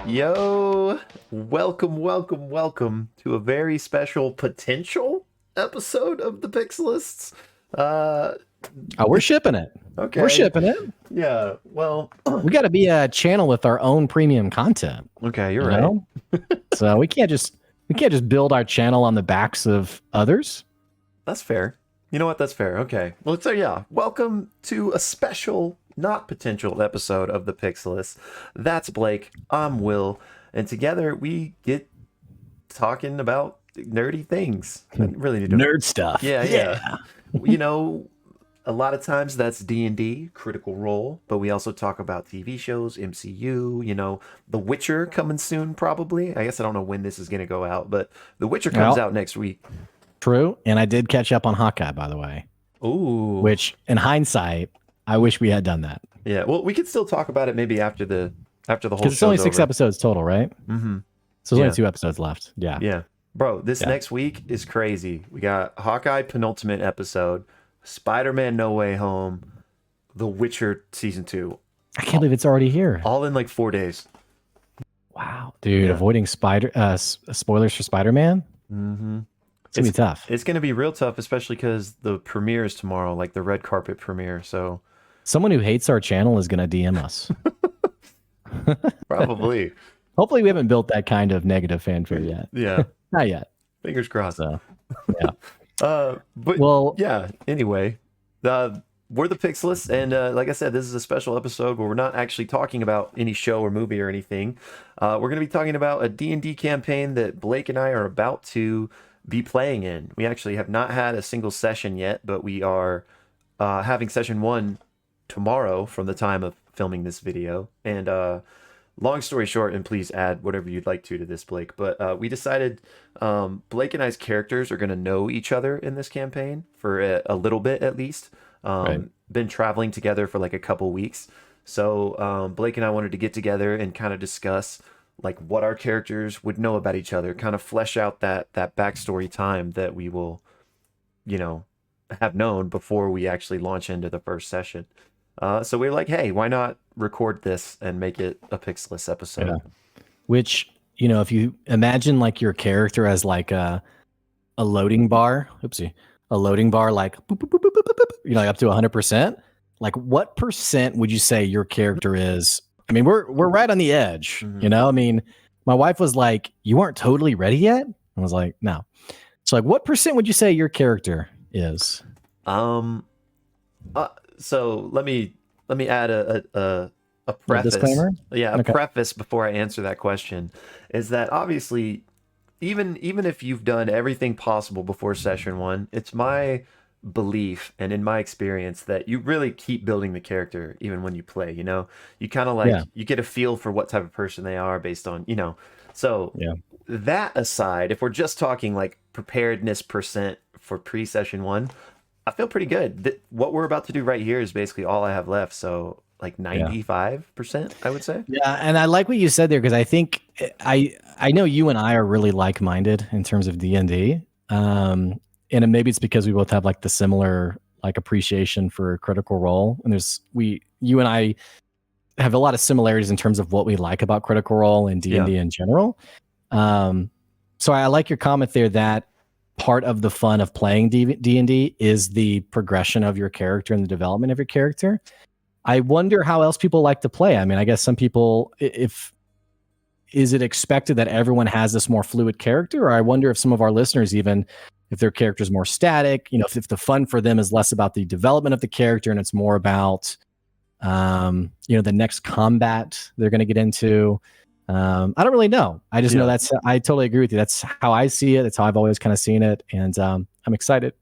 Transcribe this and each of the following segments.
Yo, welcome to a very special potential episode of the Pixelists. Uh, Oh, we're shipping it. okay. We're shipping it. Yeah, well, We got to be a channel with our own premium content. okay, you're You right. know? So we can't just build our channel on the backs of others. That's fair. You know what? That's fair. Okay. Well, so yeah, welcome to a special, not potential episode of the Pixelists. That's Blake. I'm Will, and together we get talking about nerdy things. I really need to Nerd stuff. Yeah. You know, a lot of times that's D&D, Critical Role, but we also talk about TV shows, MCU, The Witcher coming soon probably. I guess I don't know when this is going to go out, but The Witcher comes out next week. True. And I did catch up on Hawkeye, by the way. Ooh. Which, in hindsight, I wish we had done that. Yeah, well, we could still talk about it maybe after the whole show. Because it's only 6 episodes total, right? Mm-hmm. So there's only 2 episodes left. Yeah. Yeah. Bro, this next week is crazy. We got Hawkeye penultimate episode, Spider-Man No Way Home, The Witcher season 2. I can't believe it's already here. All in like 4 days. Wow, dude! Yeah. Avoiding spoilers for Spider-Man. Mm-hmm. It's gonna be tough. It's gonna be real tough, especially because the premiere is tomorrow, like the red carpet premiere. So, someone who hates our channel is gonna DM us. Probably. Hopefully, we haven't built that kind of negative fanfare yet. Yeah, not yet. Fingers crossed. So, yeah. But well, yeah. Anyway, we're the Pixelists, and like I said, this is a special episode where we're not actually talking about any show or movie or anything. We're going to be talking about a D&D campaign that Blake and I are about to be playing in. We actually have not had a single session yet, but we are having session 1 tomorrow from the time of filming this video. And long story short, and please add whatever you'd like to this, Blake, but we decided Blake and I's characters are going to know each other in this campaign for a little bit at least. Right. Been traveling together for like a couple weeks, so Blake and I wanted to get together and kind of discuss like what our characters would know about each other, kind of flesh out that backstory time that we will, have known before we actually launch into the first session. So we were like, hey, why not record this and make it a Pixelist episode? Yeah. Which, if you imagine like your character as like a loading bar, a loading bar, like boop, boop, boop, boop, boop, boop, like up to 100%. Like, what percent would you say your character is? I mean, we're right on the edge. Mm-hmm. I mean, my wife was like, "You aren't totally ready yet." I was like, "No." So, like, what percent would you say your character is? So let me add a preface. A disclaimer? Yeah, a preface before I answer that question is that obviously, even if you've done everything possible before session 1, it's my belief and in my experience that you really keep building the character even when you play. You kind of like you get a feel for what type of person they are based on So that aside, if we're just talking like preparedness percent for pre-session 1, I feel pretty good. What we're about to do right here is basically all I have left. So like 95%, I would say. Yeah, and I like what you said there because I think I know you and I are really like-minded in terms of D&D. And maybe it's because we both have like the similar like appreciation for Critical Role, and you and I have a lot of similarities in terms of what we like about Critical Role and D&D in general. So I like your comment there that part of the fun of playing D&D is the progression of your character and the development of your character. I wonder how else people like to play. I mean, I guess some people, is it expected that everyone has this more fluid character? Or I wonder if some of our listeners, even if their character is more static, if the fun for them is less about the development of the character and it's more about, the next combat they're going to get into. I don't really know. I just know I totally agree with you. That's how I see it. That's how I've always kind of seen it. And I'm excited.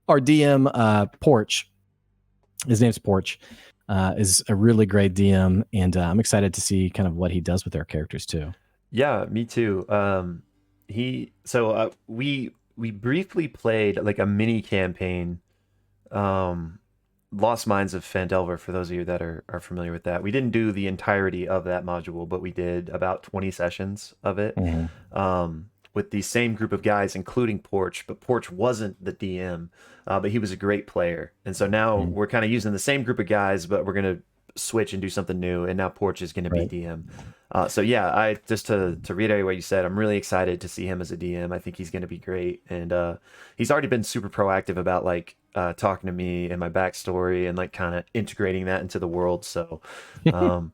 Our DM, Porch, his name's Porch, is a really great DM. And I'm excited to see kind of what he does with our characters too. Yeah, me too. We briefly played like a mini campaign, Lost Mines of Phandelver, for those of you that are familiar with that. We didn't do the entirety of that module, but we did about 20 sessions of it. Mm-hmm. With the same group of guys, including Porch, but Porch wasn't the DM, but he was a great player. And so now we're kind of using the same group of guys, but we're going to switch and do something new, and now Porch is going to be Right. DM. So yeah, I just to reiterate what you said, I'm really excited to see him as a DM. I think he's going to be great, and he's already been super proactive about like talking to me and my backstory and like kind of integrating that into the world. So um,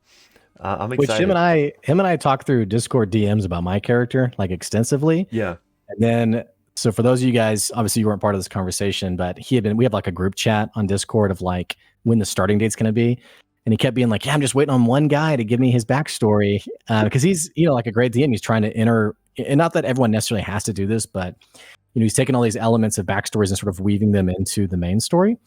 I'm Which him excited. and I talked through Discord DMs about my character like extensively. Yeah, And then, so for those of you guys, obviously you weren't part of this conversation, but we have like a group chat on Discord of like when the starting date's going to be. And he kept being like, yeah, I'm just waiting on one guy to give me his backstory. Because he's, like a great DM. He's trying to enter, and not that everyone necessarily has to do this, but, he's taking all these elements of backstories and sort of weaving them into the main story.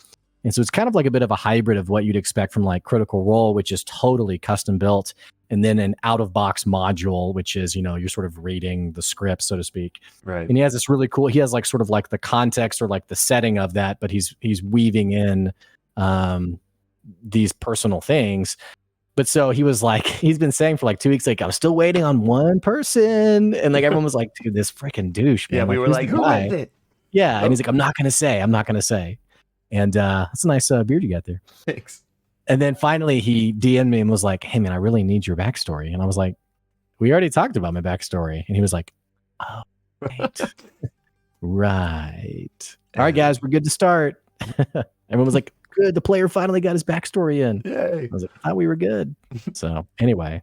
And so it's kind of like a bit of a hybrid of what you'd expect from like Critical Role, which is totally custom built, and then an out of box module, which is, you're sort of reading the script, so to speak. right. And he has this really cool, he has like sort of like the context or like the setting of that, but he's weaving in these personal things. But so he was like, he's been saying for like 2 weeks, like, I'm still waiting on one person. And like everyone was like, dude, this freaking douche, man. Yeah, we were who's like, the who guy? is it? Yeah. And he's like, I'm not gonna say. And that's a nice beard you got there. Thanks. And then finally he DM'd me and was like, hey man, I really need your backstory. And I was like, we already talked about my backstory. And he was like, oh, right. Right. All right, guys, we're good to start. Everyone was like, good. The player finally got his backstory in. Yay. I was like, I thought we were good. So anyway,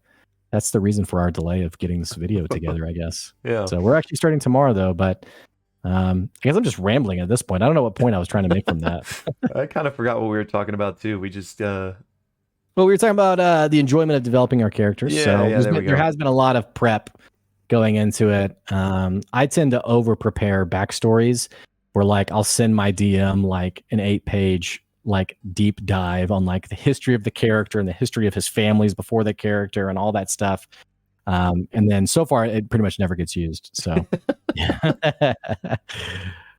that's the reason for our delay of getting this video together, I guess. Yeah. So we're actually starting tomorrow though, but I guess I'm just rambling at this point. I don't know what point I was trying to make from that. I kind of forgot what we were talking about too. We just Well, we were talking about the enjoyment of developing our characters. Yeah, so yeah, there has been a lot of prep going into it. I tend to over prepare backstories where like I'll send my DM like an 8-page like deep dive on like the history of the character and the history of his families before the character and all that stuff. And then so far it pretty much never gets used. So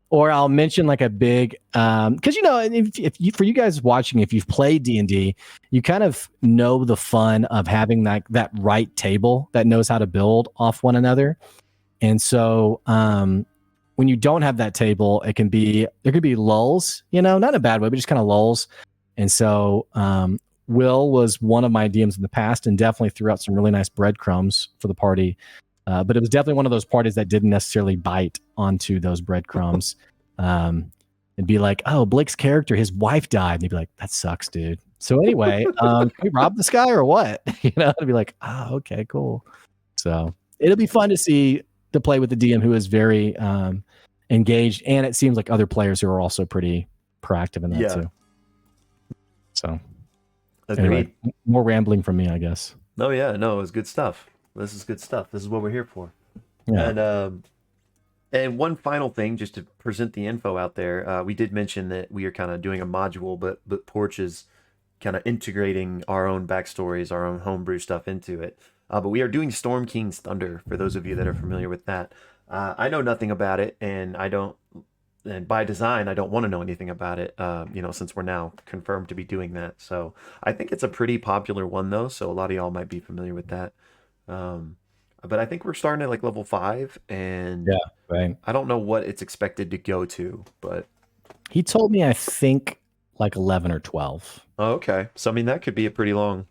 or I'll mention like a big because if you, for you guys watching, if you've played D&D, you kind of know the fun of having that right table that knows how to build off one another. And so when you don't have that table, there can be lulls, not in a bad way, but just kind of lulls. And so Will was one of my DMs in the past and definitely threw out some really nice breadcrumbs for the party. But it was definitely one of those parties that didn't necessarily bite onto those breadcrumbs. And be like, oh, Blake's character, his wife died. And he'd be like, that sucks, dude. So anyway, can we rob this guy or what? I'd be like, oh, okay, cool. So it'll be fun to play with the DM who is very engaged. And it seems like other players who are also pretty proactive in that too. So anyway, more rambling from me, I guess. Oh yeah, no, it was good stuff. This is good stuff. This is what we're here for. Yeah. And one final thing, just to present the info out there, we did mention that we are kind of doing a module, but Porch is kind of integrating our own backstories, our own homebrew stuff into it. But we are doing Storm King's Thunder, for those of you that are familiar with that. I know nothing about it, and by design, I don't want to know anything about it, since we're now confirmed to be doing that. So I think it's a pretty popular one, though, so a lot of y'all might be familiar with that. But I think we're starting at like level 5, and right. I don't know what it's expected to go to, but he told me I think like 11 or 12. Oh, okay. So I mean that could be a pretty long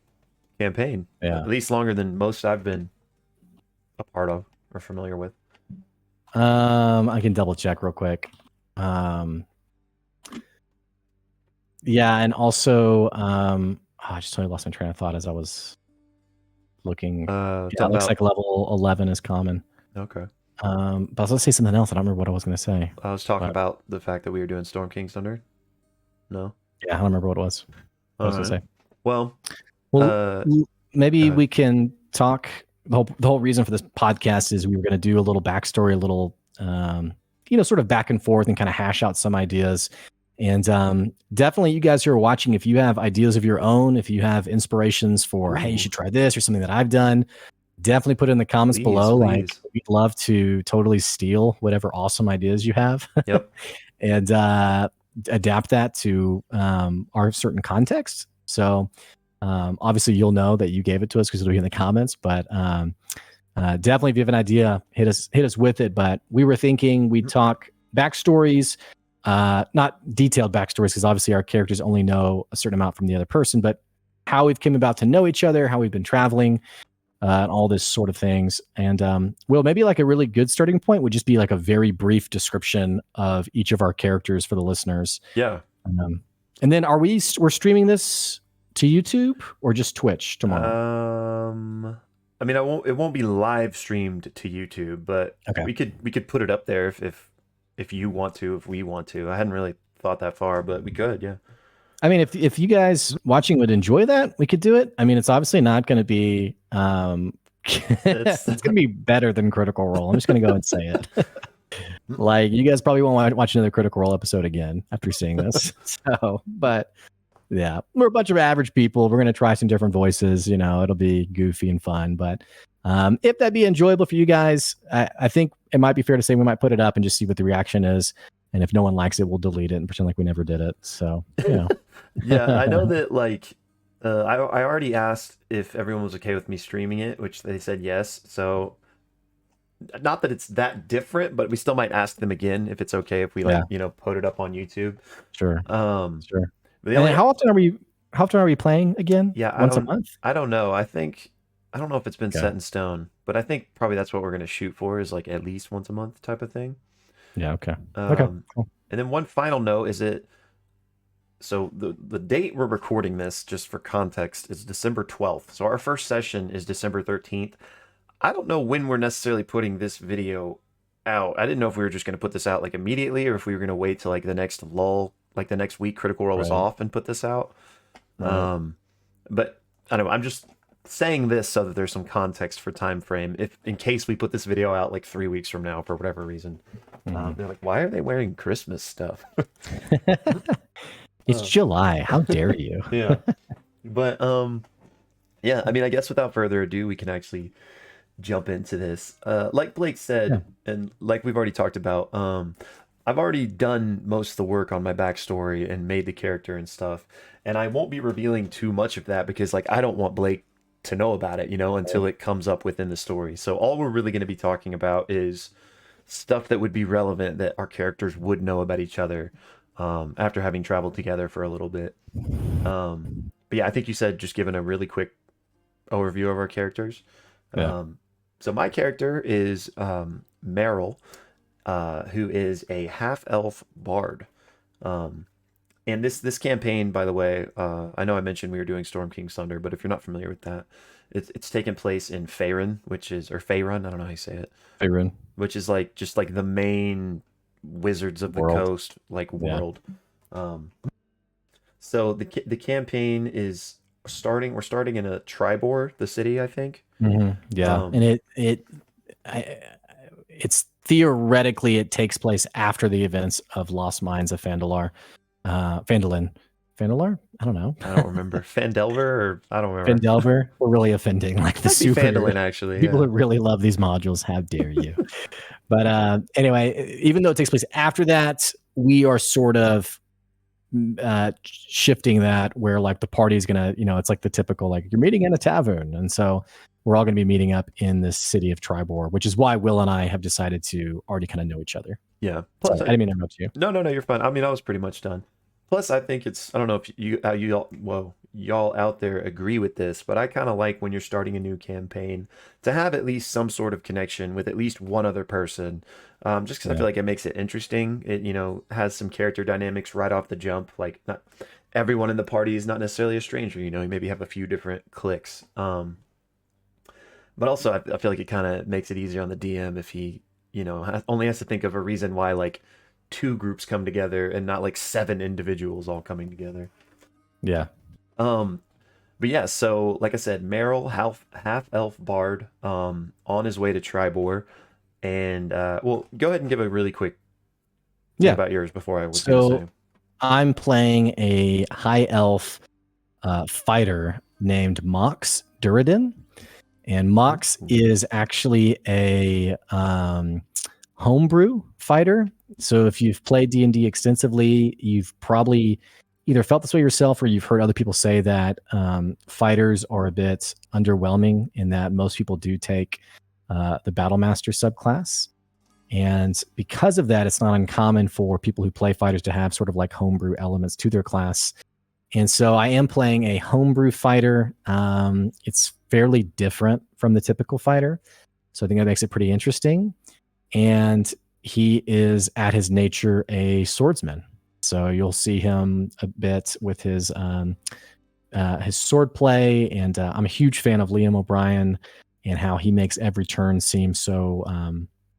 campaign. Yeah. At least longer than most I've been a part of or familiar with. I can double check real quick. Yeah, and also I just totally lost my train of thought as I was looking. It looks like level 11 is common. Okay. But I was going to say something else. I don't remember what I was going to say. I was talking about the fact that we were doing Storm King's Thunder. No? Yeah, I don't remember what it was. What I was going to say. Well, maybe we can talk. The whole reason for this podcast is we were going to do a little backstory, a little, sort of back and forth and kind of hash out some ideas. And definitely you guys who are watching, if you have ideas of your own, if you have inspirations for, hey, you should try this or something that I've done, definitely put it in the comments below. Please. Like, we'd love to totally steal whatever awesome ideas you have. Yep. And adapt that to our certain context. So obviously you'll know that you gave it to us because it'll be in the comments, but definitely if you have an idea, hit us with it. But we were thinking we'd talk backstories, not detailed backstories, because obviously our characters only know a certain amount from the other person, but how we've come about to know each other, how we've been traveling, and all this sort of things. And Will, maybe like a really good starting point would just be like a very brief description of each of our characters for the listeners. Yeah. And then we're streaming this to YouTube or just Twitch tomorrow? I mean, it won't be live streamed to YouTube, but Okay. we could put it up there if you want to, if we want to. I hadn't really thought that far, but we could, yeah. I mean, if you guys watching would enjoy that, we could do it. I mean, it's obviously not going to be it's going to be better than Critical Role. I'm just going to go and say it. Like, you guys probably won't watch another Critical Role episode again after seeing this. So, but yeah, we're a bunch of average people. We're going to try some different voices. You know, it'll be goofy and fun. But if that'd be enjoyable for you guys, I think it might be fair to say we might put it up and just see what the reaction is. And if no one likes it, we'll delete it and pretend like we never did it. So, you know. Yeah, I know that, like, I already asked if everyone was okay with me streaming it, which they said yes. So, not that it's that different, but we still might ask them again if it's okay if we put it up on YouTube. Sure. Sure. But how often are we playing again? Yeah, once a month? I don't know. I don't know if it's been set in stone, but I think probably that's what we're gonna shoot for, is like at least once a month type of thing. Yeah. Okay. Okay. Cool. And then one final note is so the date we're recording this, just for context, is December 12th. So our first session is December 13th. I don't know when we're necessarily putting this video out. I didn't know if we were just going to put this out like immediately, or if we were going to wait till like the next lull, like the next week Critical Role was off, and put this out. Right. But I don't know. I'm just saying this so that there's some context for time frame, if in case we put this video out like 3 weeks from now for whatever reason. They're like, why are they wearing Christmas stuff? It's July. How dare you? Yeah. But yeah, I mean, I guess without further ado, we can actually jump into this. Like Blake said, and like we've already talked about, I've already done most of the work on my backstory and made the character and stuff, and I won't be revealing too much of that because, like, I don't want Blake to know about it, until it comes up within the story. So all we're really going to be talking about is stuff that would be relevant that our characters would know about each other after having traveled together for a little bit. But yeah, I think you said just giving a really quick overview of our characters. Yeah. So my character is Meryl, who is a half-elf bard. And this campaign, by the way, I know I mentioned we were doing Storm King's Thunder, but if you're not familiar with that, it's taken place in Faerun, or Faerun, I don't know how you say it. Faerun. Which is like just like the main Wizards of the Coast world. So the campaign is starting. We're starting in a Tribor, the city, I think. Mm-hmm. Yeah, and it's theoretically it takes place after the events of Lost Mines of Phandalin. Phandalar? I don't know. I don't remember. Phandelver, or I don't remember. Phandelver? We're really offending like the super Phandalin, actually. People who really love these modules. How dare you? But anyway, even though it takes place after that, we are sort of shifting that where like the party is gonna, it's like the typical like you're meeting in a tavern, and so we're all gonna be meeting up in this city of Tribor, which is why Will and I have decided to already kind of know each other. Yeah. Plus, I didn't mean to interrupt you. No, you're fine. I mean, I was pretty much done. Plus, I think I don't know if y'all out there agree with this, but I kind of like when you're starting a new campaign to have at least some sort of connection with at least one other person, just because I feel like it makes it interesting. It, has some character dynamics right off the jump. Like, not everyone in the party is not necessarily a stranger. You maybe have a few different cliques. But also, I feel like it kind of makes it easier on the DM if he, only has to think of a reason why, like, 2 groups come together and not like 7 individuals all coming together. Yeah. But yeah, so like I said, Meryl, half elf bard, on his way to Tribor, and well, go ahead and give a really quick thing about yours before I was gonna say. I'm playing a high elf fighter named Mox Duradin, and Mox is actually a homebrew fighter. So if you've played D&D extensively, you've probably either felt this way yourself or you've heard other people say that fighters are a bit underwhelming in that most people do take the Battlemaster subclass. And because of that, it's not uncommon for people who play fighters to have sort of like homebrew elements to their class. And so I am playing a homebrew fighter. It's fairly different from the typical fighter. So I think that makes it pretty interesting. And he is at his nature a swordsman. So you'll see him a bit with his sword play. And I'm a huge fan of Liam O'Brien and how he makes every turn seem so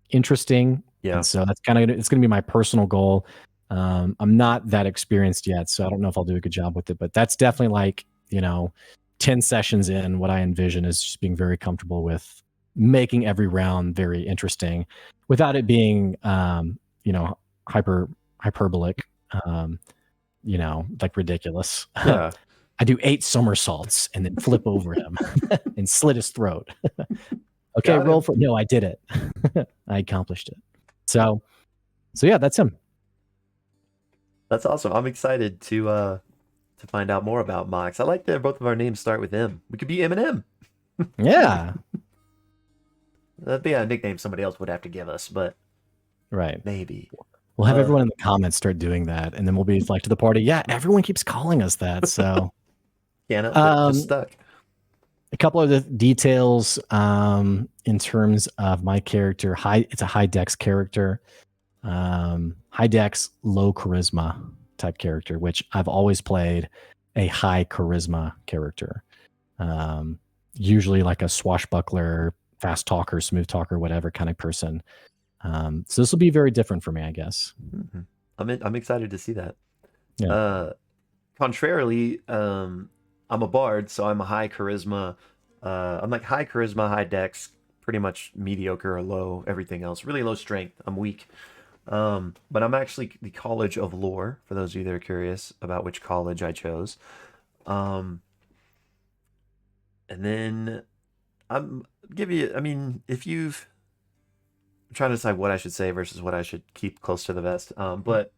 interesting. Yeah. And so that's kind of, it's going to be my personal goal. I'm not that experienced yet, so I don't know if I'll do a good job with it, but that's definitely like, 10 sessions in, what I envision is just being very comfortable with making every round very interesting without it being, hyperbolic, like ridiculous. Yeah. I do 8 somersaults and then flip over him and slit his throat. Okay, Got roll him. for, no, I did it. I accomplished it. So yeah, that's him. That's awesome. I'm excited to find out more about Mox. I like that both of our names start with M. We could be Eminem. Yeah. That'd be a nickname somebody else would have to give us, but Right. maybe. We'll have everyone in the comments start doing that, and then we'll be like to the party. Yeah, everyone keeps calling us that. So Yeah, just stuck. A couple of the details in terms of my character. It's a high dex character. High dex, low charisma type character, which I've always played a high charisma character. Usually like a swashbuckler, fast talker, smooth talker, whatever kind of person. So this will be very different for me, I guess. Mm-hmm. I'm excited to see that. Yeah. Contrarily, I'm a bard, so I'm a high charisma. I'm like high charisma, high dex, pretty much mediocre or low, everything else. Really low strength. I'm weak. But I'm actually the College of Lore, for those of you that are curious about which college I chose. And then if you've I'm trying to decide what I should say versus what I should keep close to the vest. But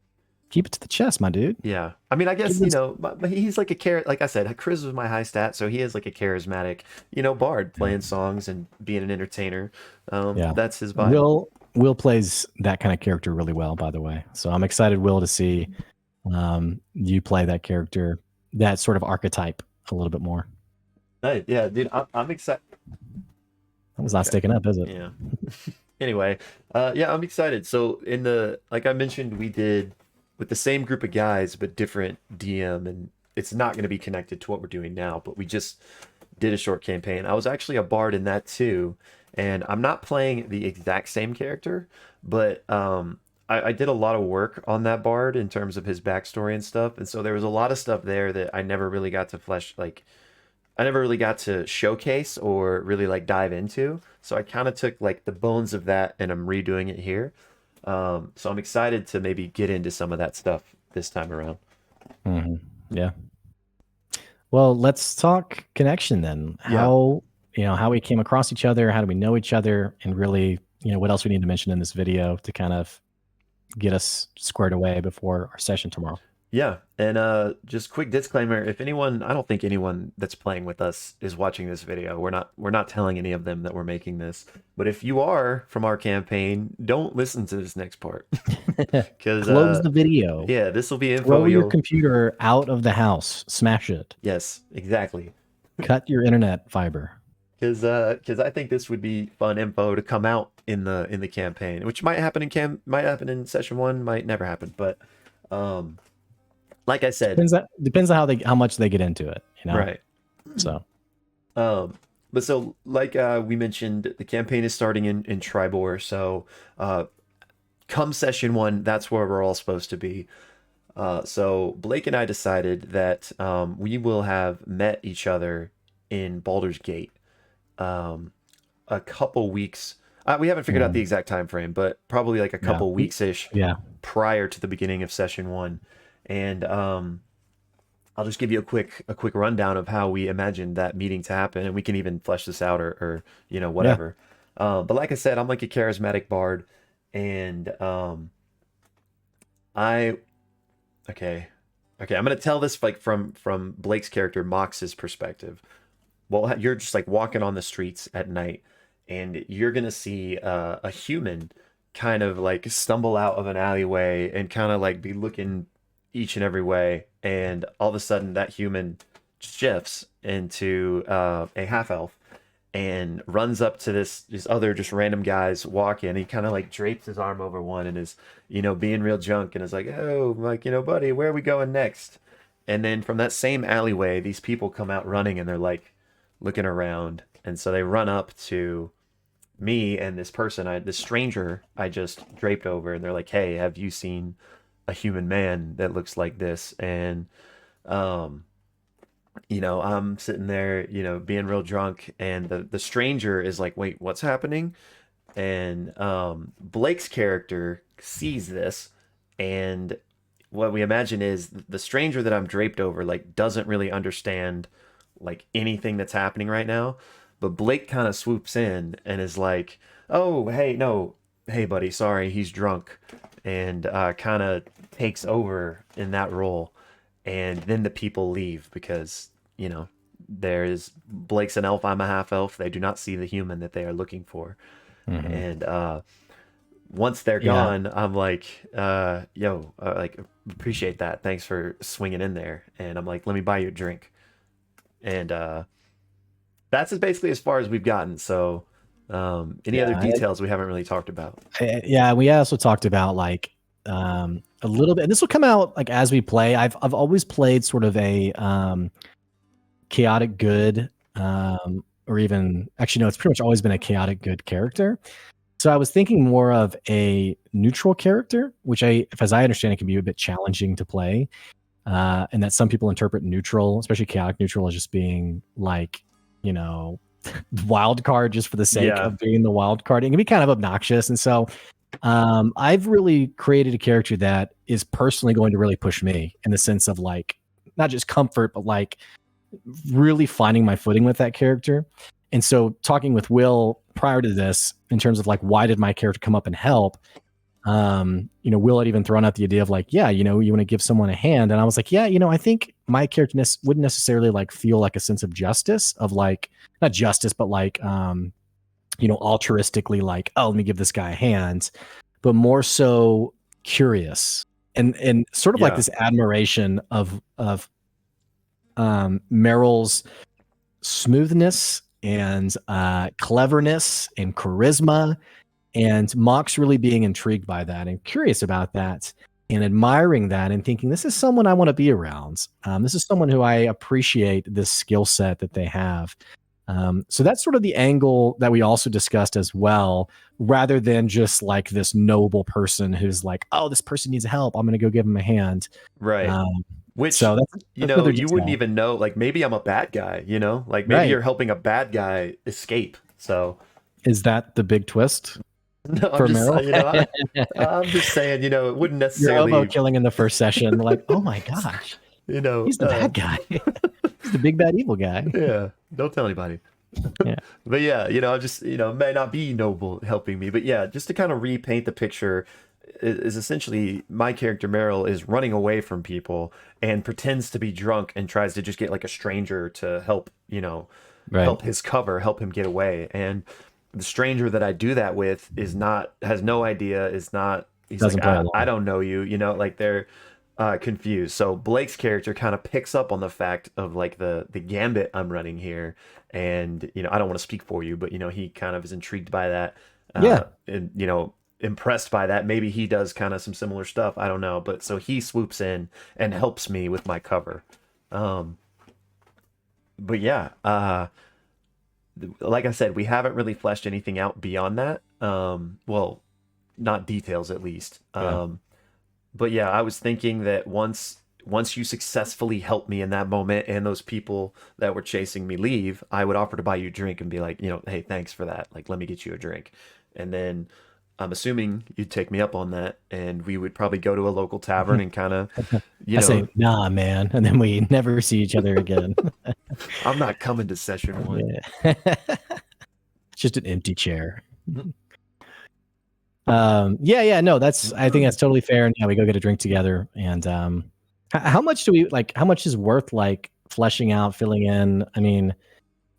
keep it to the chest, my dude. Yeah, I mean, I guess but he's like like I said, charisma is my high stat, so he is like a charismatic, bard playing songs and being an entertainer. That's his vibe. Will plays that kind of character really well, by the way. So I'm excited, Will, to see you play that character, that sort of archetype a little bit more. Hey, yeah, dude, I'm excited. That was not sticking up, is it? Yeah. Anyway, yeah, I'm excited. So like I mentioned, we did with the same group of guys, but different DM, and it's not going to be connected to what we're doing now, but we just did a short campaign. I was actually a bard in that too, and I'm not playing the exact same character, but I did a lot of work on that bard in terms of his backstory and stuff, and so there was a lot of stuff there that I never really got to showcase or really like dive into. So I kind of took like the bones of that and I'm redoing it here. So I'm excited to maybe get into some of that stuff this time around. Mm-hmm. Yeah. Well, let's talk connection then. How we came across each other, how do we know each other, and really, what else we need to mention in this video to kind of get us squared away before our session tomorrow. Yeah, and just quick disclaimer: I don't think anyone that's playing with us is watching this video. We're not telling any of them that we're making this. But if you are from our campaign, don't listen to this next part because close the video. Yeah, this will be info. Throw your computer out of the house. Smash it. Yes, exactly. Cut your internet fiber. Because I think this would be fun info to come out in the campaign, which might happen in session 1, might never happen, but like I said, depends on how much they get into it, right? So but so like we mentioned, the campaign is starting in Tribor, so come session 1, that's where we're all supposed to be. So Blake and I decided that we will have met each other in Baldur's Gate a couple weeks. We haven't figured out the exact time frame, but probably like a couple weeks ish prior to the beginning of session 1. And I'll just give you a quick rundown of how we imagined that meeting to happen, and we can even flesh this out or whatever. But like I said, I'm like a charismatic bard, and I'm gonna tell this like from Blake's character Mox's perspective. Well, you're just like walking on the streets at night, and you're gonna see a human kind of like stumble out of an alleyway and kind of like be looking each and every way, and all of a sudden that human shifts into a half elf and runs up to this other just random guys walking. He kind of like drapes his arm over one and is, being real drunk and is like, oh, like, buddy, where are we going next? And then from that same alleyway, these people come out running and they're like looking around. And so they run up to me and this person, this stranger I just draped over, and they're like, hey, have you seen a human man that looks like this? And um I'm sitting there, being real drunk, and the stranger is like, "Wait, what's happening?" And Blake's character sees this, and what we imagine is the stranger that I'm draped over like doesn't really understand like anything that's happening right now, but Blake kind of swoops in and is like, "Oh, hey, no, hey, buddy, sorry, he's drunk," and kind of takes over in that role, and then the people leave because there's Blake's an elf, I'm a half elf. They do not see the human that they are looking for, and once they're Yeah. gone, I'm like, yo, like appreciate that. Thanks for swinging in there. And I'm like, let me buy you a drink. And that's basically as far as we've gotten. So, any other Yeah. details we haven't really talked about? Yeah, we also talked about like a little bit, and this will come out like as we play. I've always played sort of a chaotic good, or even actually no, it's pretty much always been a chaotic good character. So I was thinking more of a neutral character, which as I understand it, can be a bit challenging to play, and that some people interpret neutral, especially chaotic neutral, as just being like, you know, wild card just for the sake Yeah. of being the wild card. It can be kind of obnoxious, and so I've really created a character that is personally going to really push me in the sense of like not just comfort, but like really finding my footing with that character. And so talking with Will prior to this, in terms of like, why did my character come up and help? Will had even thrown out the idea of like, yeah, you want to give someone a hand. And I was like, yeah, I think my character wouldn't necessarily like feel like a sense of justice of like, not justice, but like, altruistically like, oh, let me give this guy a hand, but more so curious and sort of like Yeah. this admiration of Meryl's smoothness and cleverness and charisma, and Mox really being intrigued by that and curious about that and admiring that and thinking, this is someone I want to be around. This is someone who I appreciate this skill set that they have. So that's sort of the angle that we also discussed as well, rather than just like this noble person who's like, oh, this person needs help, I'm going to go give him a hand. Right. Which, So that's another you wouldn't detail. even know, like maybe I'm a bad guy, like maybe Right. you're helping a bad guy escape. So Is that the big twist no, for I'm just, Meryl? I'm just saying, it wouldn't Your oboe necessarily, killing in the first session, like, oh my gosh, you know, he's the bad guy. He's the big bad evil guy. yeah, don't tell anybody. Yeah. But yeah, I'm just, may not be noble helping me, but yeah, just to kind of repaint the picture is essentially my character Meryl is running away from people and pretends to be drunk and tries to just get like a stranger to help, Right. help his cover, help him get away. And the stranger that I do that with has no idea, he's Doesn't like, play along. I don't know you, like they're confused. So Blake's character kind of picks up on the fact of like the gambit I'm running here, and I don't want to speak for you, but he kind of is intrigued by that, Yeah. and impressed by that. Maybe he does kind of some similar stuff. I don't know, but so he swoops in and helps me with my cover. But yeah, like I said, we haven't really fleshed anything out beyond that. Well, not details at least. Yeah. But yeah, I was thinking that once you successfully help me in that moment and those people that were chasing me leave, I would offer to buy you a drink and be like, hey, thanks for that. Like, let me get you a drink. And then I'm assuming you'd take me up on that, and we would probably go to a local tavern and kind of, I say, nah, man, and then we never see each other again. I'm not coming to session one. Yeah. It's just an empty chair. No, I think that's totally fair. And yeah, we go get a drink together. And how much do we like? How much is worth like fleshing out, filling in? I mean,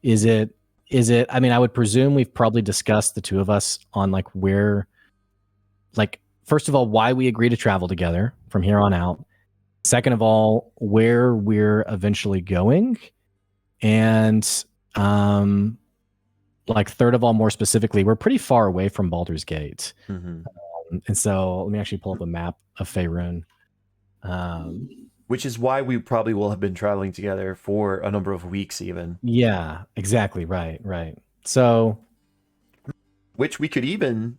is it? I mean, I would presume we've probably discussed, the two of us, on like where, like, first of all, why we agree to travel together from here on out, Second of all, where we're eventually going. And like third of all, more specifically, we're pretty far away from Baldur's Gate. Mm-hmm. And so let me actually pull up a map of Faerun. Which is why we probably will have been traveling together for a number of weeks, even. Yeah, exactly. Right. So, which we could even,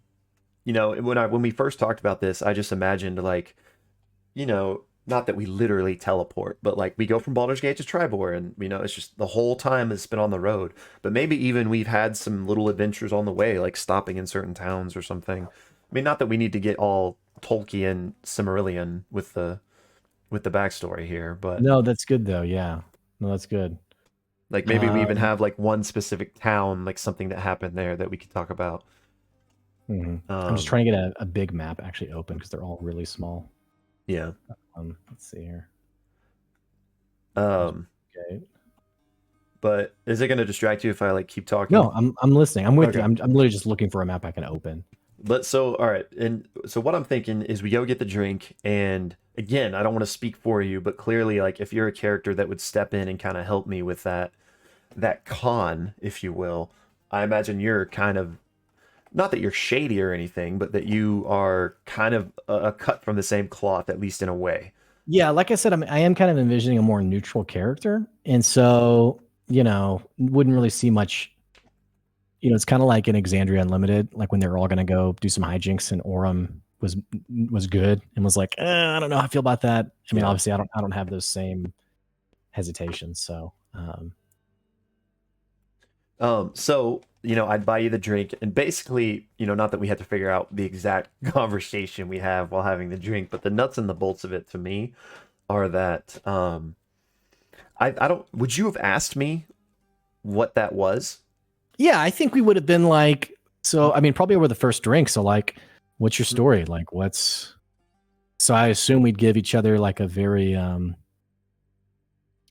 when we first talked about this, I just imagined like, not that we literally teleport, but like we go from Baldur's Gate to Tribor, and it's just the whole time it's been on the road. But maybe even we've had some little adventures on the way, like stopping in certain towns or something. I mean, not that we need to get all Tolkien Silmarillion with the backstory here, but no, that's good though. Yeah, no, that's good. like maybe we even have like one specific town, like something that happened there that we could talk about. I'm just trying to get a big map actually open because they're all really small. Yeah. Let's see here. Okay. But is it going to distract you if I like keep talking? No, I'm listening. I'm with you. I'm literally just looking for a map I can open. But so all right, and so what I'm thinking is we go get the drink, and again, I don't want to speak for you, but clearly, like if you're a character that would step in and kind of help me with that con, if you will, I imagine you're kind of not that you're shady or anything, but that you are kind of a cut from the same cloth, at least in a way. Yeah, like I said, I am kind of envisioning a more neutral character, and so wouldn't really see much. It's kind of like in Exandria Unlimited, like when they were all going to go do some hijinks, and Orem was good and was like, I don't know how I feel about that. I mean, obviously, I don't have those same hesitations. So, so I'd buy you the drink, and basically, not that we had to figure out the exact conversation we have while having the drink, but the nuts and the bolts of it to me are that I don't. Would you have asked me what that was? Yeah, I think we would have been like, so I mean, probably over the first drink. So like, what's your story? Like, so I assume we'd give each other like a very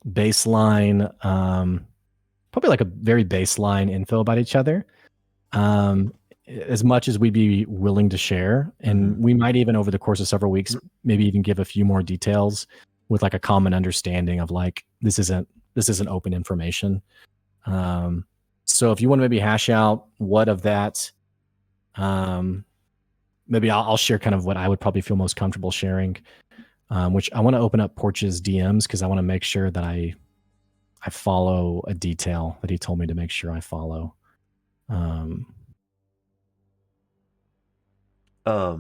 baseline, probably like a very baseline info about each other. As much as we'd be willing to share. And we might even over the course of several weeks, maybe even give a few more details with like a common understanding of like, this isn't open information. So if you want to maybe hash out what of that, maybe I'll share kind of what I would probably feel most comfortable sharing, which I want to open up Porch's DMs because I want to make sure that I follow a detail that he told me to make sure I follow. But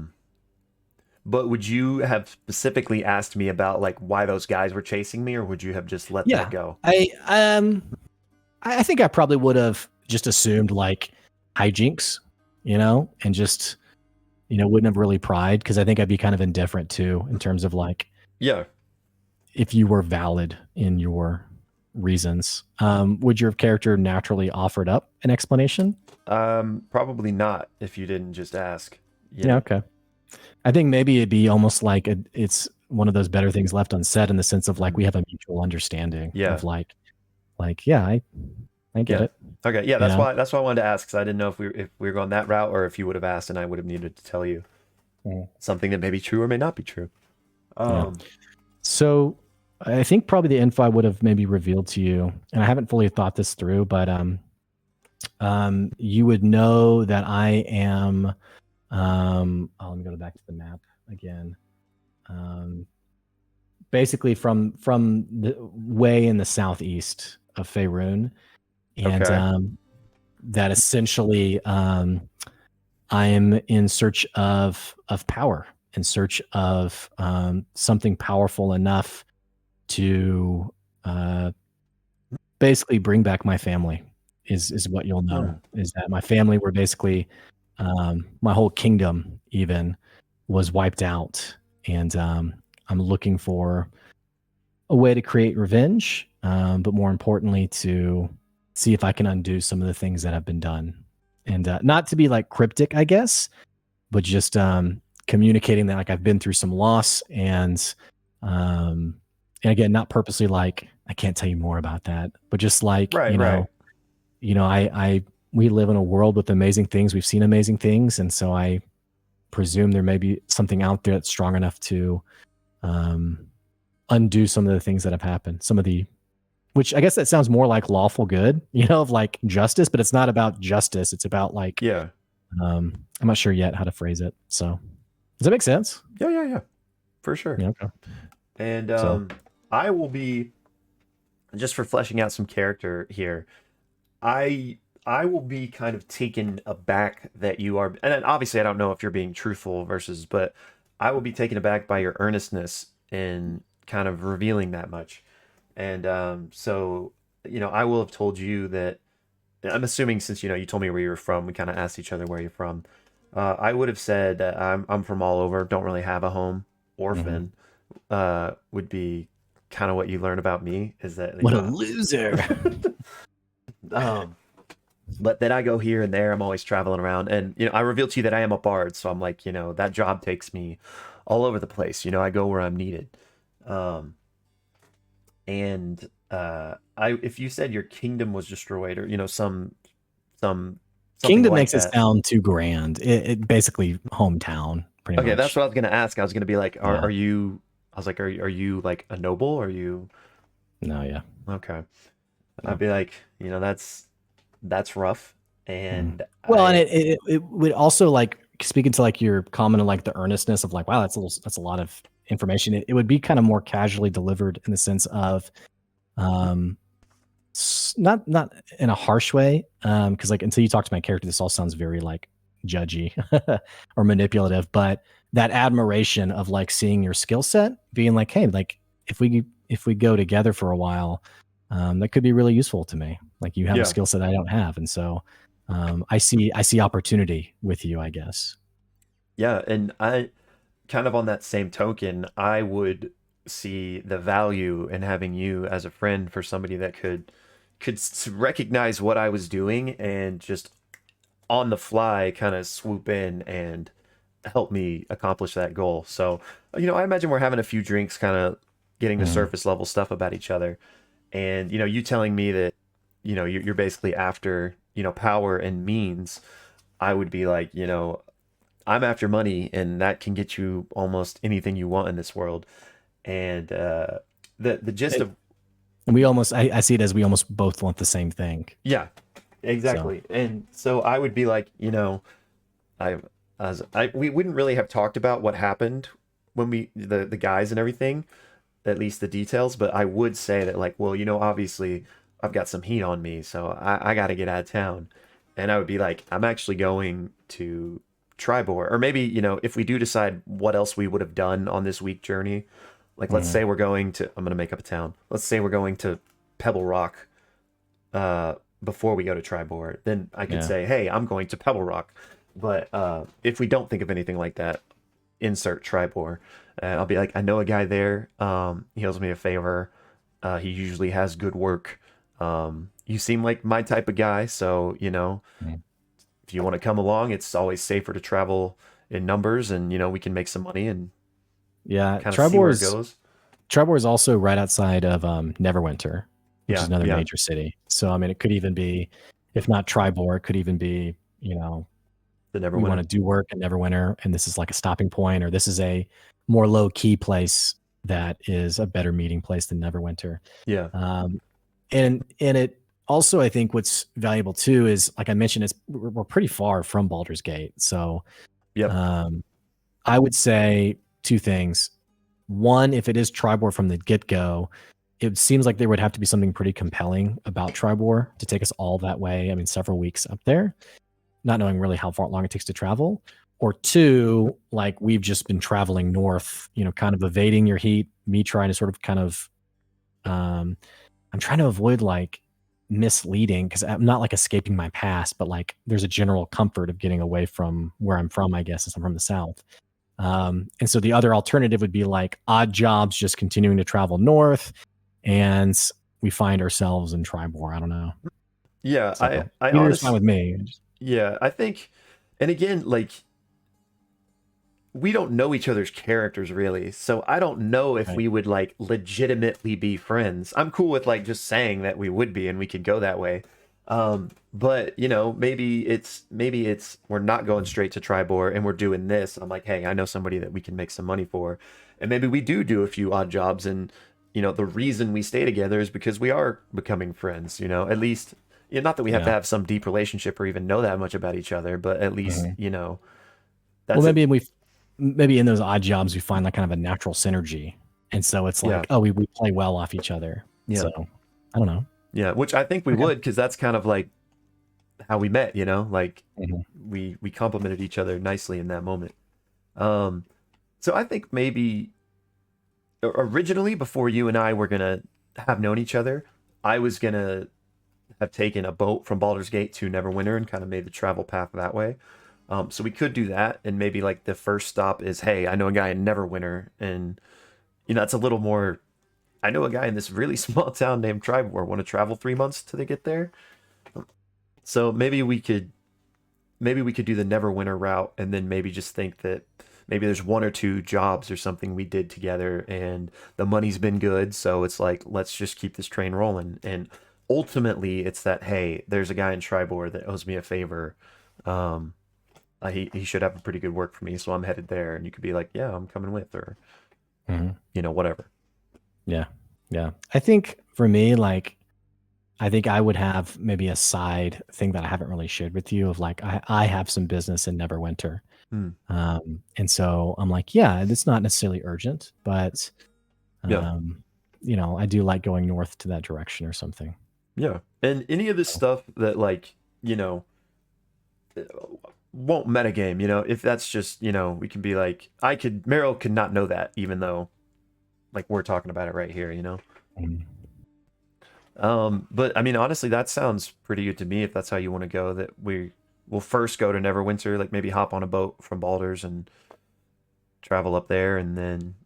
would you have specifically asked me about like why those guys were chasing me, or would you have just let that go? I think I probably would have just assumed like hijinks, and just, wouldn't have really pried because I think I'd be kind of indifferent too in terms of like, if you were valid in your reasons. Would your character naturally offered up an explanation? Probably not if you didn't just ask. Yeah, okay. I think maybe it'd be almost like it's one of those better things left unsaid in the sense of like we have a mutual understanding of like yeah, I get it. Okay, yeah, that's why I wanted to ask because I didn't know if we were going that route or if you would have asked and I would have needed to tell you something that may be true or may not be true. So I think probably the info I would have maybe revealed to you, and I haven't fully thought this through, but you would know that I am. Let me go back to the map again. Basically from the way in the southeast of Faerun, and that essentially I am in search of power, in search of something powerful enough to basically bring back my family. Is what you'll know is that my family were basically my whole kingdom even was wiped out, and I'm looking for a way to create revenge, but more importantly to see if I can undo some of the things that have been done, and not to be like cryptic, I guess, but just communicating that like I've been through some loss, and again, not purposely like I can't tell you more about that, but just like we live in a world with amazing things. We've seen amazing things. And so I presume there may be something out there that's strong enough to undo some of the things that have happened. Some of the, which I guess that sounds more like lawful good, of like justice, but it's not about justice. It's about like, Yeah. I'm not sure yet how to phrase it. So does that make sense? Yeah. For sure. Yeah. Okay. And So I will be, just for fleshing out some character here. I I will be kind of taken aback that you are, and then obviously I don't know if you're being truthful versus, but I will be taken aback by your earnestness in kind of revealing that much. And so, I will have told you that. I'm assuming since you told me where you were from, we kind of asked each other where you're from. I would have said that I'm from all over, don't really have a home, mhm. orphan. Would be kind of what you learn about me is that What a loser. um but then I go here and there. I'm always traveling around, and I reveal to you that I am a bard. So I'm like, that job takes me all over the place. I go where I'm needed. Um, and I if you said your kingdom was destroyed, or some something Kingdom like makes it that. sound too grand. It basically hometown, pretty Okay, that's much. what I was gonna ask. I was gonna be like, Yeah. are you? I was like, are you like a noble? Are you No, yeah. okay? Yeah. I'd be like, that's rough, Mhm. and Well, and I it would also like speaking to like your comment on like the earnestness of like, wow, that's a lot of information. It would be kind of more casually delivered in the sense of um not in a harsh way. Because like until you talk to my character, this all sounds very like judgy or manipulative, but that admiration of like seeing your skill set, being like, hey, like if we go together for a while, that could be really useful to me. Like you have a yeah. skill set I don't have, and so I see opportunity with you, I guess. Yeah, and I kind of on that same token, I would see the value in having you as a friend for somebody that could recognize what I was doing and just on the fly kind of swoop in and help me accomplish that goal. So, I imagine we're having a few drinks, kind of getting the Mm, surface level stuff about each other, and you telling me that you're basically after power and means. I would be like, I'm after money, and that can get you almost anything you want in this world. And the gist it- of and we almost, I see it as we almost both want the same thing. yeah, So exactly. And so I would be like, I we wouldn't really have talked about what happened when the guys and everything, at least the details, but I would say that like, well, obviously I've got some heat on me, so I got to get out of town. And I would be like, I'm actually going to Tribor, or maybe if we do decide what else we would have done on this week journey, like let's mhm, say we're going to, I'm gonna make up a town. Let's say we're going to Pebble Rock uh, before we go to Tribor, then I could yeah. say, hey, I'm going to Pebble Rock. But if we don't think of anything like that, insert Tribor. And I'll be like, I know a guy there. He owes me a favor. He usually has good work. You seem like my type of guy, so Mm. if you want to come along, it's always safer to travel in numbers, and we can make some money and Yeah, kind of see where it Tribor's goes. Trevor is also right outside of Neverwinter, which is Yeah, another yeah, major city. So I mean, it could even be, if not Tribor, it could even be, the we want Neverwinter. to do work in Neverwinter, and this is like a stopping point, or this is a more low key place that is a better meeting place than Neverwinter. Yeah, Um, and it also, I think, what's valuable too is, like I mentioned, we're pretty far from Baldur's Gate, so yep, um, I would say two things. One, if it is Tribor from the get go, it seems like there would have to be something pretty compelling about Tribor to take us all that way. I mean, several weeks up there, not knowing really how far long it takes to travel. Or two, like we've just been traveling north, kind of evading your heat, me trying to sort of kind of, um, I'm trying to avoid like misleading because I'm not like escaping my past, but like there's a general comfort of getting away from where I'm from, I guess, since I'm from the South. And so the other alternative would be like odd jobs, just continuing to travel north, and we find ourselves in Tribor. I don't know. yeah. So I either is fine honestly, with me. yeah, I think, and again, like we don't know each other's characters really, so I don't know if Right. we would like legitimately be friends. I'm cool with like just saying that we would be and we could go that way. But maybe it's we're not going straight to Tribor and we're doing this. I'm like, hey, I know somebody that we can make some money for, and maybe we do a few odd jobs, and the reason we stay together is because we are becoming friends, at least, not that we have to Yeah. have some deep relationship or even know that much about each other, but at least, Mhm. Well, that's it. maybe in those odd jobs we find like kind of a natural synergy, and so it's Yeah. like, oh, we play well off each other. Yeah. So I don't know. Yeah. Which I think we Okay. would, because that's kind of like how we met, like Mhm. we complemented each other nicely in that moment. Um, so I think maybe originally, before you and I were gonna have known each other, I was gonna have taken a boat from Baldur's Gate to Neverwinter and kind of made the travel path that way. So we could do that, and maybe like the first stop is, hey, I know a guy in Neverwinter, and it's a little more. I know a guy in this really small town named Tribor. Want to travel 3 months till they get there? So maybe we could do the Neverwinter route, and then maybe just think that maybe there's one or two jobs or something we did together, and the money's been good, so it's like, let's just keep this train rolling. And ultimately, it's that, hey, there's a guy in Tribor that owes me a favor. Um, he should have a pretty good work for me, so I'm headed there. And you could be like, yeah, I'm coming with, or Mhm. whatever. Yeah. Yeah. I think for me, like, I think I would have maybe a side thing that I haven't really shared with you of like, I have some business in Neverwinter. Hmm. And so I'm like, yeah, it's not necessarily urgent, but, Yeah, um, I do like going north to that direction or something. yeah. And any of this So, stuff that, like, won't metagame, if that's just, we can be like, Meryl could not know that, even though, like, we're talking about it right here. mm, But I mean, honestly, that sounds pretty good to me if that's how you want to go. That we will first go to Neverwinter, like maybe hop on a boat from Baldur's and travel up there, and then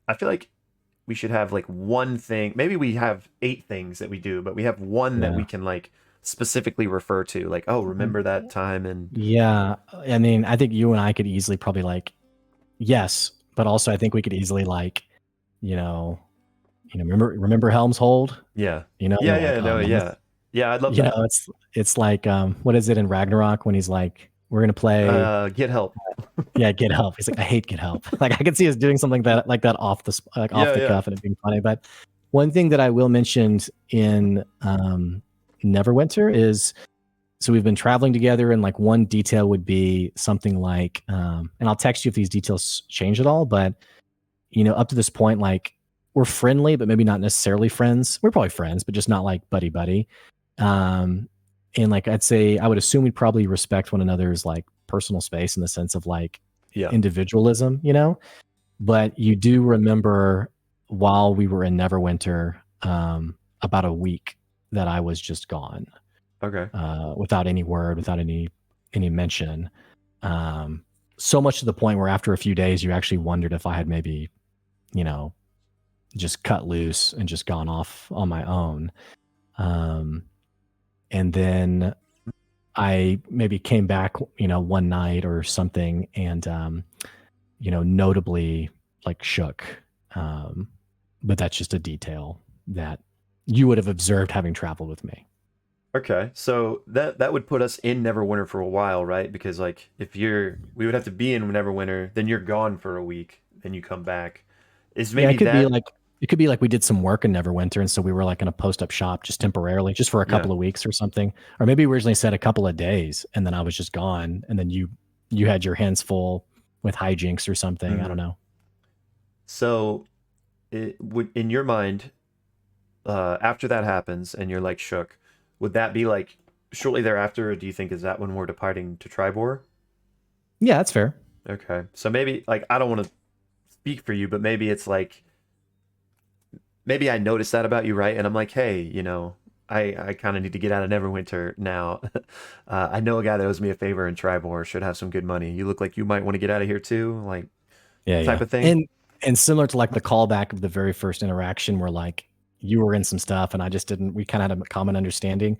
I feel like we should have like one thing. Maybe we have 8 things that we do, but we have one that yeah. we can like specifically refer to, like, oh, Mm, remember that time, and yeah. I mean, I think you and I could easily probably like, yes, but also I think we could easily like, you know, remember Helm's Hold? yeah, yeah, You're like, yeah, oh no, man, yeah, yeah, I'd love that. it's like what is it in Ragnarok when he's like, we're gonna play, Get help. yeah, Get Help. He's like, I hate Get Help. Like I could see us doing something like that off Yeah, the yeah, cuff and it being funny. But one thing that I will mention in Neverwinter is, so we've been traveling together, and like one detail would be something like, and I'll text you if these details change at all, but up to this point, like we're friendly, but maybe not necessarily friends. We're probably friends, but just not like buddy buddy. Um, and like I would assume we'd probably respect one another's like personal space in the sense of like yeah. individualism, But you do remember while we were in Neverwinter, about a week that I was just gone, Okay. without any word, without any mention. Um, so much to the point where after a few days, you actually wondered if I had maybe, you know, just cut loose and just gone off on my own. Um, and then I maybe came back, one night or something, and notably like shook. Um, but that's just a detail that you would have observed having traveled with me. Okay, so that would put us in Neverwinter for a while, right? Because like if we would have to be in Neverwinter, then you're gone for a week, then you come back. Is Yeah, maybe that? it could be like we did some work in Neverwinter, and so we were like in a post up shop just temporarily, just for a Yeah. couple of weeks or something. Or maybe we originally said a couple of days, and then I was just gone, and then you had your hands full with hijinks or something. I don't Hmm. know. So it would, in your mind, after that happens and you're like shook, would that be like shortly thereafter, or do you think is that when we're departing to Tribor? Yeah, that's fair. Okay, so maybe like I don't want to speak for you, but maybe it's like maybe I noticed that about you, right? And I'm like, hey, I kind of need to get out of Neverwinter now. I know a guy that owes me a favor in Tribor, should have some good money. You look like you might want to get out of here too, like Yeah, type yeah. of thing. And similar to like the callback of the very first interaction where like you were in some stuff and I just didn't, we kind of had a common understanding.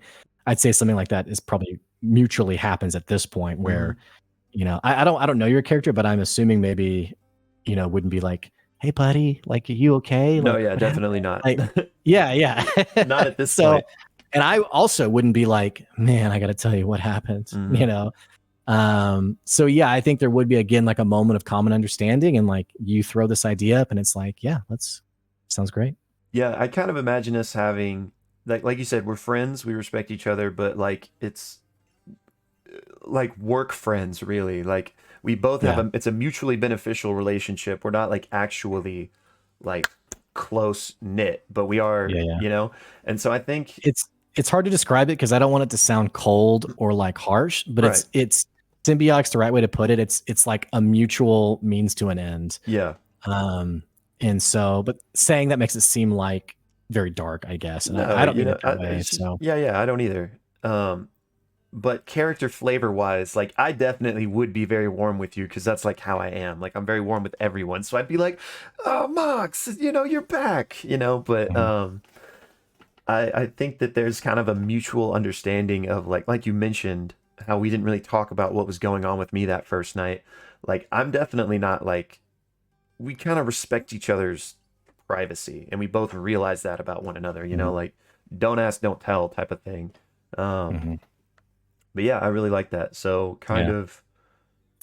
I'd say something like that is probably mutually happens at this point Hmm. where, I don't know your character, but I'm assuming maybe, wouldn't be like, hey buddy, like, are you okay? No, Like yeah, what definitely happened? not. Like, yeah, yeah. Not at this So, point. and I also wouldn't be like, man, I got to tell you what happened, Hmm. So yeah, I think there would be again like a moment of common understanding, and like you throw this idea up, and it's like, yeah, let's sounds great. Yeah, I kind of imagine us having like you said, we're friends, we respect each other, but like it's like work friends really. Like we both have Yeah, a it's a mutually beneficial relationship. We're not like actually like close knit, but we are, yeah, yeah. you know. And so I think It's hard to describe it because I don't want it to sound cold or like harsh, but right. it's symbiotic's the right way to put it. It's like a mutual means to an end. Yeah. Um, and so, but saying that makes it seem like very dark, I guess, and No, I don't you mean know, it that way. it's just So yeah, yeah, I don't either. But character flavor wise, like I definitely would be very warm with you because that's like how I am. Like I'm very warm with everyone. So I'd be like, "Oh, Mox, you're back," but mhm, I think that there's kind of a mutual understanding of like you mentioned how we didn't really talk about what was going on with me that first night. Like I'm definitely not like we kind of respect each other's privacy and we both realize that about one another, mhm, like don't ask, don't tell type of thing. Um, mhm. but yeah, I really like that. So kind Yeah. of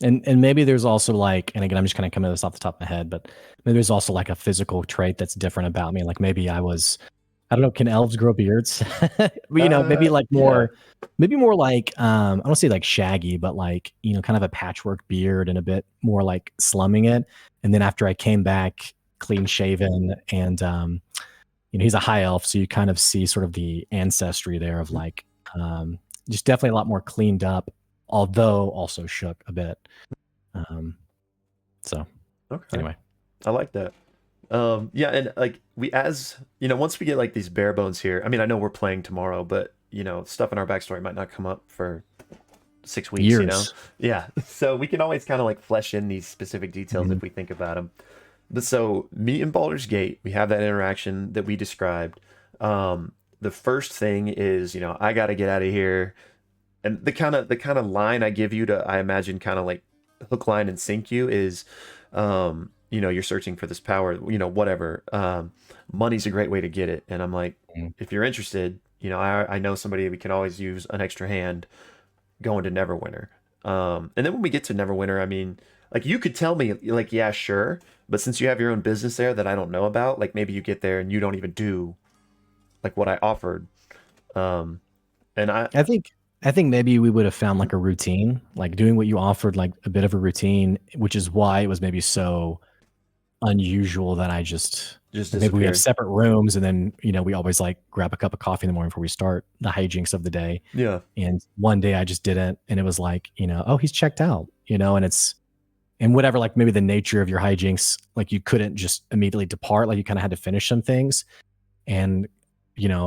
And maybe there's also like, and again, I'm just kind of coming at this off the top of my head, but maybe there's also like a physical trait that's different about me. Like maybe I don't know, can elves grow beards? But, maybe like yeah. maybe more like, I don't say like shaggy, but like, kind of a patchwork beard and a bit more like slumming it. And then after I came back clean shaven and, he's a high elf. So you kind of see sort of the ancestry there of like, um, just definitely a lot more cleaned up, although also shook a bit. Um, so Okay. anyway, I like that. Yeah, and like we as once we get like these bare bones here, I mean, I know we're playing tomorrow, but stuff in our backstory might not come up for 6 weeks. years. Yeah. So we can always kind of like flesh in these specific details Mhm. if we think about them. But so me and Baldur's Gate, we have that interaction that we described. The first thing is, I got to get out of here, and the kind of line I give you to, I imagine, kind of like hook, line, and sink you is, you're searching for this power, whatever. Money's a great way to get it, and I'm like, Mhm. if you're interested, I know somebody we can always use an extra hand going to Neverwinter. And then when we get to Neverwinter, I mean, like you could tell me, like, yeah, sure, but since you have your own business there that I don't know about, like maybe you get there and you don't even do like what I offered. Um, and I, I think I think maybe we would have found like a routine, like doing what you offered, like a bit of a routine, which is why it was maybe so unusual that I just just like maybe we have disappeared. separate rooms and then, we always like grab a cup of coffee in the morning before we start the hijinks of the day. Yeah, And one day I just didn't. And it was like, oh, he's checked out, and and whatever, like maybe the nature of your hijinks, like you couldn't just immediately depart, like you kind of had to finish some things. And,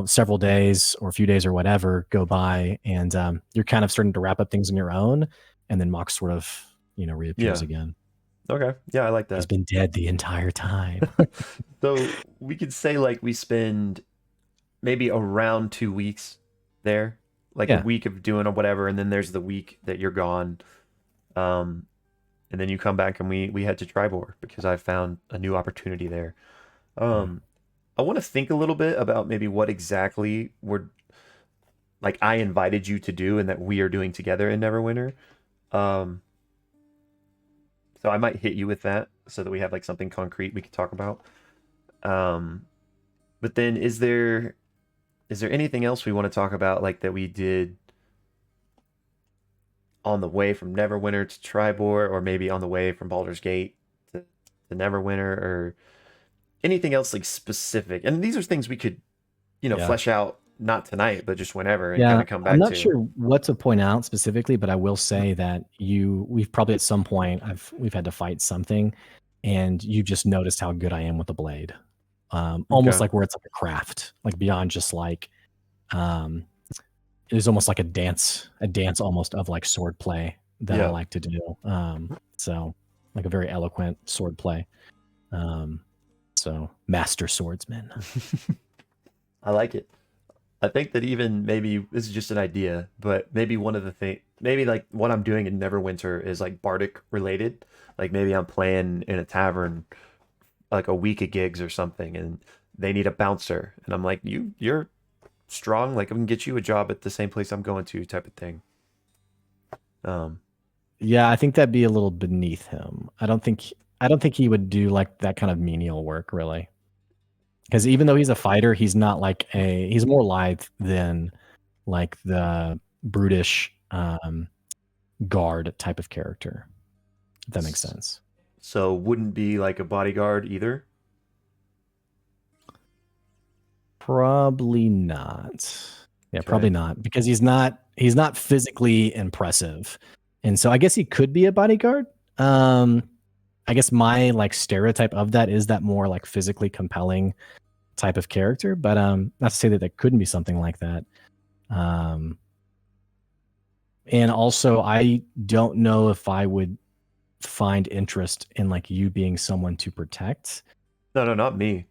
several days or a few days or whatever go by and you're kind of starting to wrap up things on your own. And then Mox sort of, reappears yeah. again. Okay, yeah, I like He's that. been dead the entire time. So we could say like we spend maybe around 2 weeks there, like a Yeah. week of doing or whatever, and then there's the week that you're gone. Um, and then you come back and we head to Tribor because I found a new opportunity there. Mhm. Um, I want to think a little bit about maybe what exactly we're like I invited you to do and that we are doing together in Neverwinter. Um, so I might hit you with that so that we have like something concrete we could talk about. Um, but then is there anything else we want to talk about like that we did on the way from Neverwinter to Tribor, or maybe on the way from Baldur's Gate to Neverwinter, or anything else like specific? And these are things we could, Yeah. flesh out not tonight, but just whenever and kind Yeah. of come I'm back not to. sure what to point out specifically, but I will say that we've probably at some point we've had to fight something and you just noticed how good I am with the blade. Almost Okay. like where it's like a craft, like beyond just like, um, it was almost like a dance almost of like sword play that I Yeah. like to do. So like a very eloquent sword play. Um, so master swordsman. I like it. I think that even maybe this is just an idea, but maybe one of the thing, maybe like what I'm doing in Neverwinter is like bardic related. Like maybe I'm playing in a tavern like a week of gigs or something, and they need a bouncer, and I'm like, you're strong, like I can get you a job at the same place I'm going to, type of thing. Um, Yeah, I think that'd be a little beneath him. I don't think he would do like that kind of menial work really. Because even though he's a fighter, he's not like he's more lithe than like the brutish guard type of character. If that makes sense. So wouldn't be like a bodyguard either. Probably not. Yeah, Okay. probably not because he's not physically impressive. And so I guess he could be a bodyguard. I guess my like stereotype of that is that more like physically compelling type of character, but not to say that there couldn't be something like that. Um and also I don't know if I would find interest in like you being someone to protect. No, not me.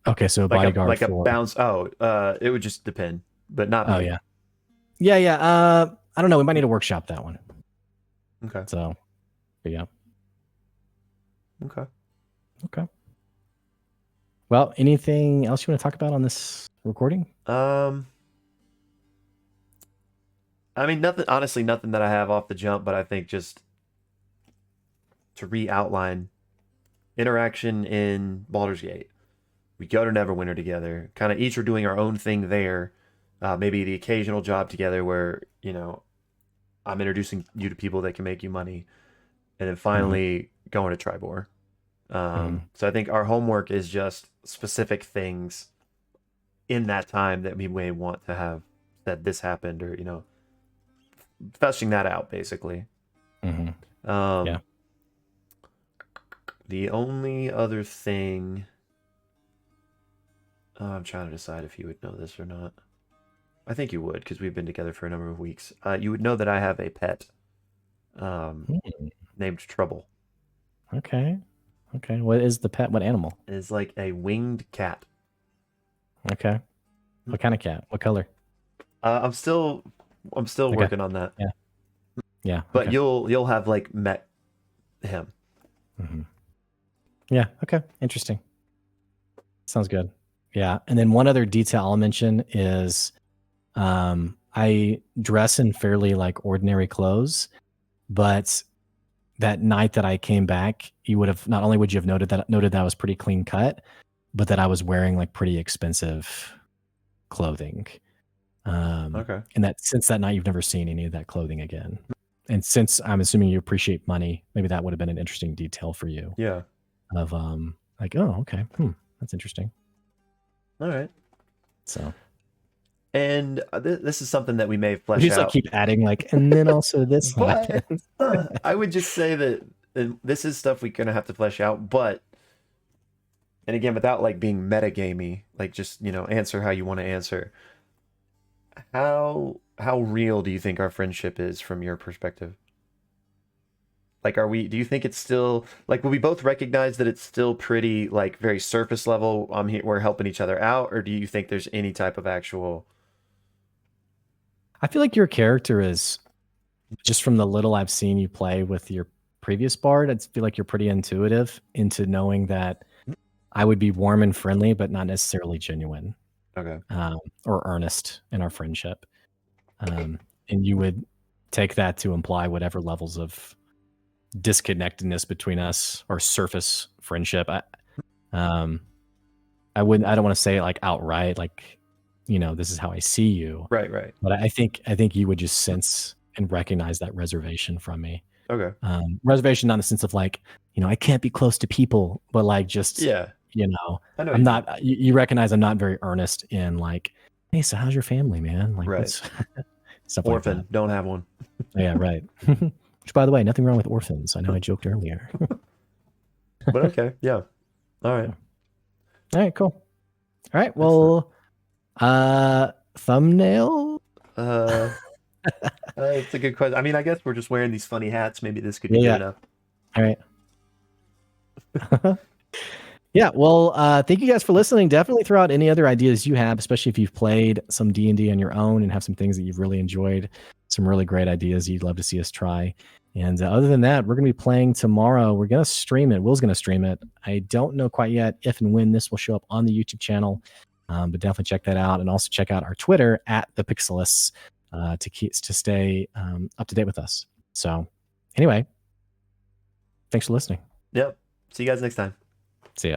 Okay, so a bodyguard Like a for bounce. Oh, it would just depend, but not oh me. yeah. Yeah. I don't know. We might need to workshop that one. Okay. So, but yeah. Okay. Well, anything else you want to talk about on this recording? I mean, nothing. Honestly, nothing that I have off the jump, but I think just to re-outline interaction in Baldur's Gate. We go to Neverwinter together. Kind of each are doing our own thing there. Maybe the occasional job together where I'm introducing you to people that can make you money, and then finally going to Tribor. So I think our homework is just specific things in that time that we may want to have that this happened, or fleshing that out basically. Yeah. The only other thing, I'm trying to decide if you would know this or not. I think you would, because we've been together for a number of weeks. You would know that I have a pet named Trouble. Okay. What is the pet? What animal? It is like a winged cat. Okay. What kind of cat? What color? I'm still working on that. Yeah. But you'll have like met him. Yeah. Okay. Interesting. Sounds good. Yeah. And then one other detail I'll mention is I dress in fairly like ordinary clothes, but that night that I came back, you would have not only would you have noted that I was pretty clean cut, but that I was wearing like pretty expensive clothing. Okay. And that since that night you've never seen any of that clothing again. And since I'm assuming you appreciate money, maybe that would have been an interesting detail for you. Yeah. Of like, oh, okay. That's interesting. All right. So, and this is something that we may flesh you just out. like keep adding like, and then also this happens. I would just say that this is stuff we're gonna have to flesh out, but and again, without like being metagamey, like just answer how you want to answer. How real do you think our friendship is from your perspective? Like, do you think it's still like, will we both recognize that it's still pretty like very surface level? I'm here, we're helping each other out, or do you think there's any type of actual? I feel like your character is, just from the little I've seen you play with your previous bard, I feel like you're pretty intuitive into knowing that I would be warm and friendly, but not necessarily genuine. Okay. Or earnest in our friendship. And you would take that to imply whatever levels of disconnectedness between us or surface friendship. I don't want to say it like outright, like, this is how I see you. Right. But I think you would just sense and recognize that reservation from me. Okay. Reservation not in the sense of like, I can't be close to people, but like just, yeah. I'm not, you recognize I'm not very earnest in like, hey, so how's your family, man? Like, right. Stuff Orphan, like that. Don't have one. Yeah, right. Which, by the way, nothing wrong with orphans. I know I joked earlier. But okay, yeah. All right. All right, cool. All right, well, thumbnail? It's a good question. I mean, I guess we're just wearing these funny hats. Maybe this could be good enough. All right. Yeah, well, thank you guys for listening. Definitely throw out any other ideas you have, especially if you've played some D&D on your own and have some things that you've really enjoyed, some really great ideas you'd love to see us try. And other than that, we're going to be playing tomorrow. We're going to stream it. Will's going to stream it. I don't know quite yet if and when this will show up on the YouTube channel, but definitely check that out. And also check out our Twitter at the Pixelists to stay up to date with us. So anyway, thanks for listening. Yep. See you guys next time. See ya.